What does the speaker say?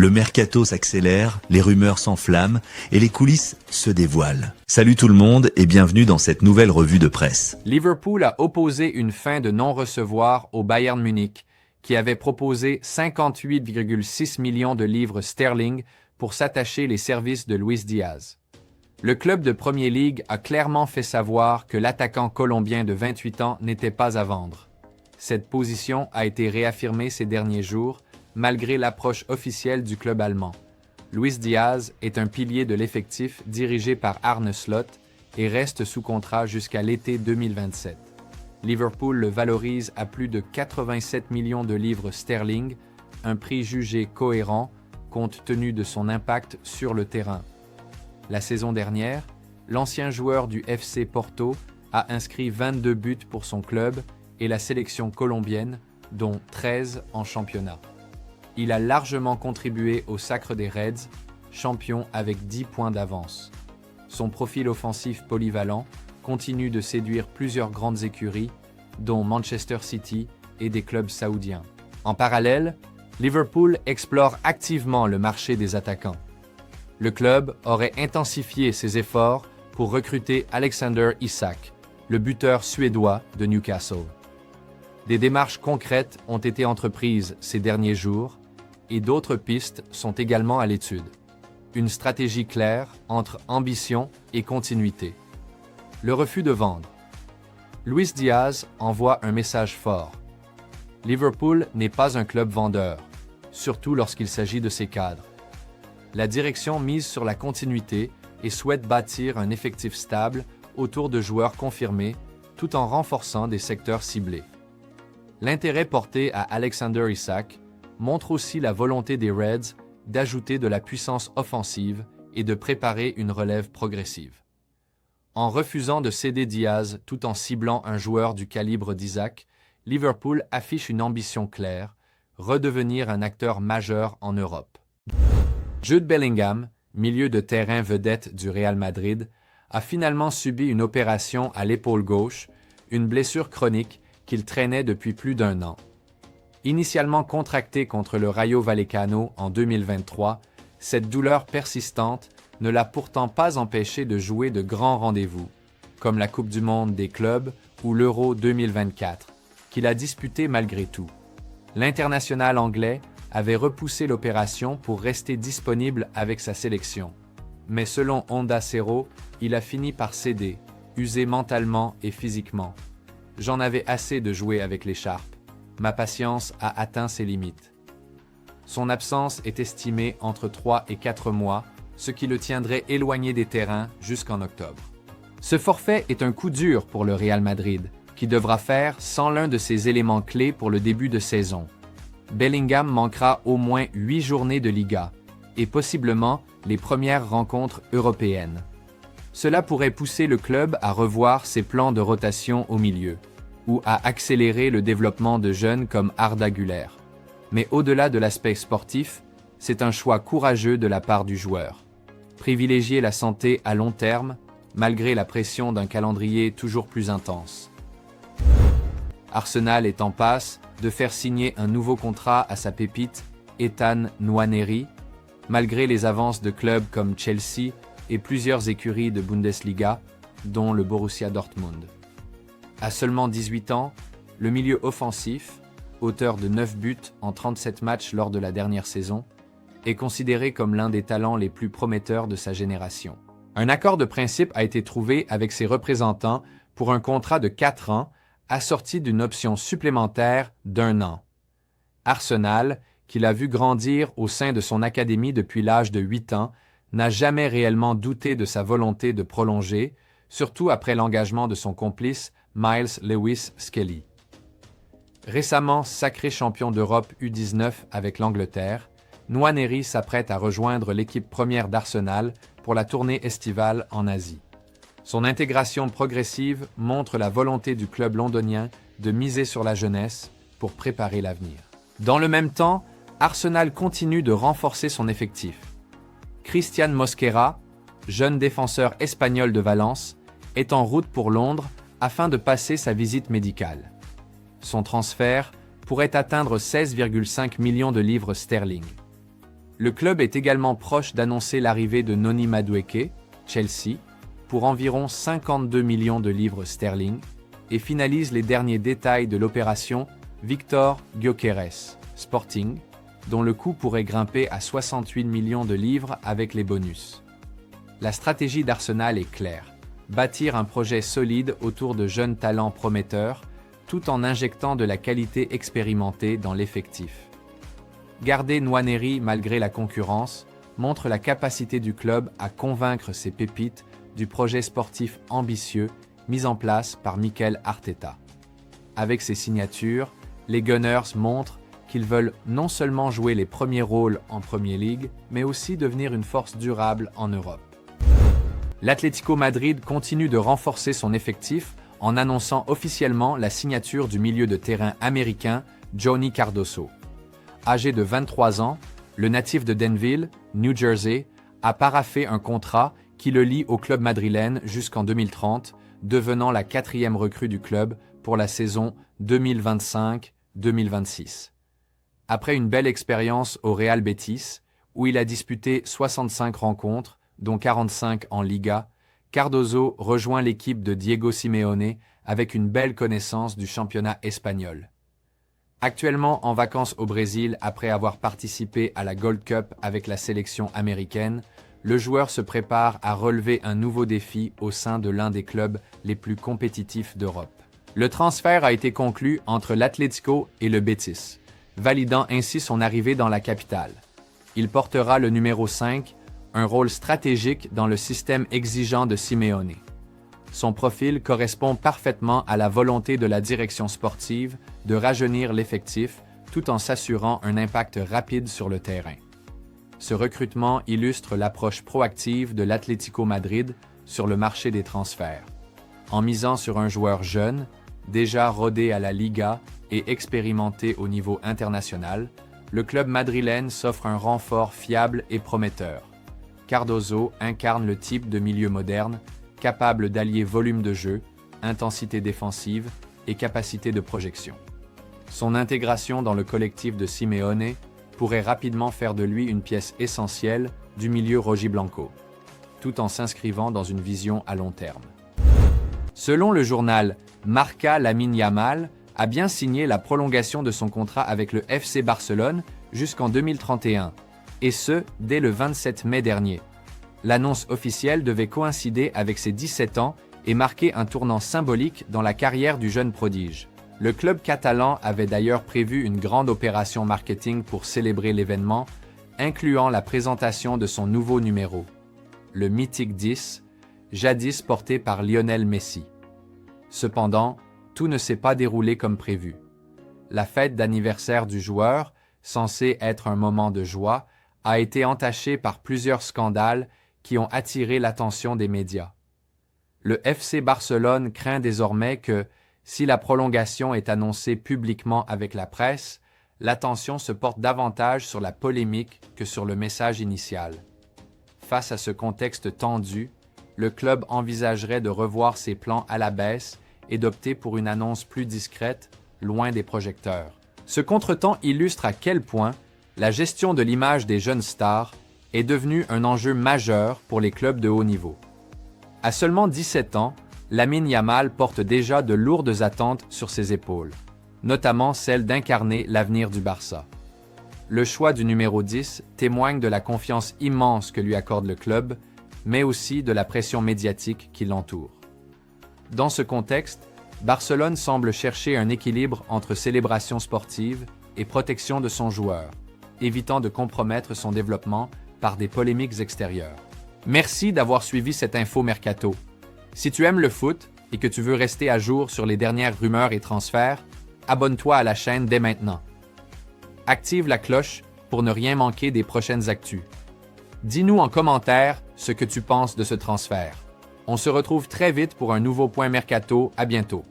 Le mercato s'accélère, les rumeurs s'enflamment et les coulisses se dévoilent. Salut tout le monde et bienvenue dans cette nouvelle revue de presse. Liverpool a opposé une fin de non-recevoir au Bayern Munich, qui avait proposé 58,6 millions de livres sterling pour s'attacher les services de Luis Diaz. Le club de Premier League a clairement fait savoir que l'attaquant colombien de 28 ans n'était pas à vendre. Cette position a été réaffirmée ces derniers jours, malgré l'approche officielle du club allemand. Luis Diaz est un pilier de l'effectif dirigé par Arne Slot et reste sous contrat jusqu'à l'été 2027. Liverpool le valorise à plus de 87 millions de livres sterling, un prix jugé cohérent compte tenu de son impact sur le terrain. La saison dernière, l'ancien joueur du FC Porto a inscrit 22 buts pour son club et la sélection colombienne, dont 13 en championnat. Il a largement contribué au sacre des Reds, champion avec 10 points d'avance. Son profil offensif polyvalent continue de séduire plusieurs grandes écuries, dont Manchester City et des clubs saoudiens. En parallèle, Liverpool explore activement le marché des attaquants. Le club aurait intensifié ses efforts pour recruter Alexander Isak, le buteur suédois de Newcastle. Des démarches concrètes ont été entreprises ces derniers jours et d'autres pistes sont également à l'étude. Une stratégie claire entre ambition et continuité. Le refus de vendre. Luis Diaz envoie un message fort. Liverpool n'est pas un club vendeur, surtout lorsqu'il s'agit de ses cadres. La direction mise sur la continuité et souhaite bâtir un effectif stable autour de joueurs confirmés, tout en renforçant des secteurs ciblés. L'intérêt porté à Alexander Isak montre aussi la volonté des Reds d'ajouter de la puissance offensive et de préparer une relève progressive. En refusant de céder Diaz tout en ciblant un joueur du calibre d'Isak, Liverpool affiche une ambition claire, redevenir un acteur majeur en Europe. Jude Bellingham, milieu de terrain vedette du Real Madrid, a finalement subi une opération à l'épaule gauche, une blessure chronique qu'il traînait depuis plus d'1 an. Initialement contractée contre le Rayo Vallecano en 2023, cette douleur persistante ne l'a pourtant pas empêché de jouer de grands rendez-vous, comme la Coupe du Monde des clubs ou l'Euro 2024, qu'il a disputé malgré tout. L'international anglais avait repoussé l'opération pour rester disponible avec sa sélection. Mais selon Onda Cero, il a fini par céder, usé mentalement et physiquement. « J'en avais assez de jouer avec l'écharpe. Ma patience a atteint ses limites. » Son absence est estimée entre 3 et 4 mois, ce qui le tiendrait éloigné des terrains jusqu'en octobre. Ce forfait est un coup dur pour le Real Madrid, qui devra faire sans l'un de ses éléments clés pour le début de saison. Bellingham manquera au moins 8 journées de Liga, et possiblement les premières rencontres européennes. Cela pourrait pousser le club à revoir ses plans de rotation au milieu, ou à accélérer le développement de jeunes comme Arda Güler. Mais au-delà de l'aspect sportif, c'est un choix courageux de la part du joueur. Privilégier la santé à long terme, malgré la pression d'un calendrier toujours plus intense. Arsenal est en passe de faire signer un nouveau contrat à sa pépite, Ethan Nwaneri, malgré les avances de clubs comme Chelsea et plusieurs écuries de Bundesliga, dont le Borussia Dortmund. À seulement 18 ans, le milieu offensif, auteur de 9 buts en 37 matchs lors de la dernière saison, est considéré comme l'un des talents les plus prometteurs de sa génération. Un accord de principe a été trouvé avec ses représentants pour un contrat de 4 ans, assorti d'une option supplémentaire d'1 an. Arsenal, qui l'a vu grandir au sein de son académie depuis l'âge de 8 ans, n'a jamais réellement douté de sa volonté de prolonger, surtout après l'engagement de son complice Miles Lewis Skelly. Récemment sacré champion d'Europe U19 avec l'Angleterre, Nwaneri s'apprête à rejoindre l'équipe première d'Arsenal pour la tournée estivale en Asie. Son intégration progressive montre la volonté du club londonien de miser sur la jeunesse pour préparer l'avenir. Dans le même temps, Arsenal continue de renforcer son effectif. Christian Mosquera, jeune défenseur espagnol de Valence, est en route pour Londres afin de passer sa visite médicale. Son transfert pourrait atteindre 16,5 millions de livres sterling. Le club est également proche d'annoncer l'arrivée de Noni Madueke, Chelsea, pour environ 52 millions de livres sterling, et finalise les derniers détails de l'opération Victor Gyökeres, Sporting, dont le coût pourrait grimper à 68 millions de livres avec les bonus. La stratégie d'Arsenal est claire, bâtir un projet solide autour de jeunes talents prometteurs, tout en injectant de la qualité expérimentée dans l'effectif. Garder Nwaneri malgré la concurrence montre la capacité du club à convaincre ses pépites du projet sportif ambitieux mis en place par Mikel Arteta. Avec ses signatures, les Gunners montrent qu'ils veulent non seulement jouer les premiers rôles en Premier League, mais aussi devenir une force durable en Europe. L'Atlético Madrid continue de renforcer son effectif en annonçant officiellement la signature du milieu de terrain américain Johnny Cardoso. Âgé de 23 ans, le natif de Denville, New Jersey, a paraphé un contrat qui le lie au club madrilène jusqu'en 2030, devenant la 4e recrue du club pour la saison 2025-2026. Après une belle expérience au Real Betis, où il a disputé 65 rencontres, dont 45 en Liga, Cardoso rejoint l'équipe de Diego Simeone avec une belle connaissance du championnat espagnol. Actuellement en vacances au Brésil après avoir participé à la Gold Cup avec la sélection américaine, le joueur se prépare à relever un nouveau défi au sein de l'un des clubs les plus compétitifs d'Europe. Le transfert a été conclu entre l'Atlético et le Betis, validant ainsi son arrivée dans la capitale. Il portera le numéro 5, un rôle stratégique dans le système exigeant de Simeone. Son profil correspond parfaitement à la volonté de la direction sportive de rajeunir l'effectif tout en s'assurant un impact rapide sur le terrain. Ce recrutement illustre l'approche proactive de l'Atlético Madrid sur le marché des transferts. En misant sur un joueur jeune, déjà rodé à la Liga et expérimenté au niveau international, le club madrilène s'offre un renfort fiable et prometteur. Cardoso incarne le type de milieu moderne, capable d'allier volume de jeu, intensité défensive et capacité de projection. Son intégration dans le collectif de Simeone pourrait rapidement faire de lui une pièce essentielle du milieu rojiblanco, tout en s'inscrivant dans une vision à long terme. Selon le journal Marca, Lamine Yamal a bien signé la prolongation de son contrat avec le FC Barcelone jusqu'en 2031, et ce, dès le 27 mai dernier. L'annonce officielle devait coïncider avec ses 17 ans et marquer un tournant symbolique dans la carrière du jeune prodige. Le club catalan avait d'ailleurs prévu une grande opération marketing pour célébrer l'événement, incluant la présentation de son nouveau numéro, le mythique 10, jadis porté par Lionel Messi. Cependant, tout ne s'est pas déroulé comme prévu. La fête d'anniversaire du joueur, censée être un moment de joie, a été entachée par plusieurs scandales qui ont attiré l'attention des médias. Le FC Barcelone craint désormais que, si la prolongation est annoncée publiquement avec la presse, l'attention se porte davantage sur la polémique que sur le message initial. Face à ce contexte tendu, le club envisagerait de revoir ses plans à la baisse et d'opter pour une annonce plus discrète, loin des projecteurs. Ce contretemps illustre à quel point la gestion de l'image des jeunes stars est devenue un enjeu majeur pour les clubs de haut niveau. À seulement 17 ans, Lamine Yamal porte déjà de lourdes attentes sur ses épaules, notamment celle d'incarner l'avenir du Barça. Le choix du numéro 10 témoigne de la confiance immense que lui accorde le club, mais aussi de la pression médiatique qui l'entoure. Dans ce contexte, Barcelone semble chercher un équilibre entre célébration sportive et protection de son joueur, évitant de compromettre son développement par des polémiques extérieures. Merci d'avoir suivi cette info mercato. Si tu aimes le foot et que tu veux rester à jour sur les dernières rumeurs et transferts, abonne-toi à la chaîne dès maintenant. Active la cloche pour ne rien manquer des prochaines actus. Dis-nous en commentaire ce que tu penses de ce transfert. On se retrouve très vite pour un nouveau point mercato. À bientôt.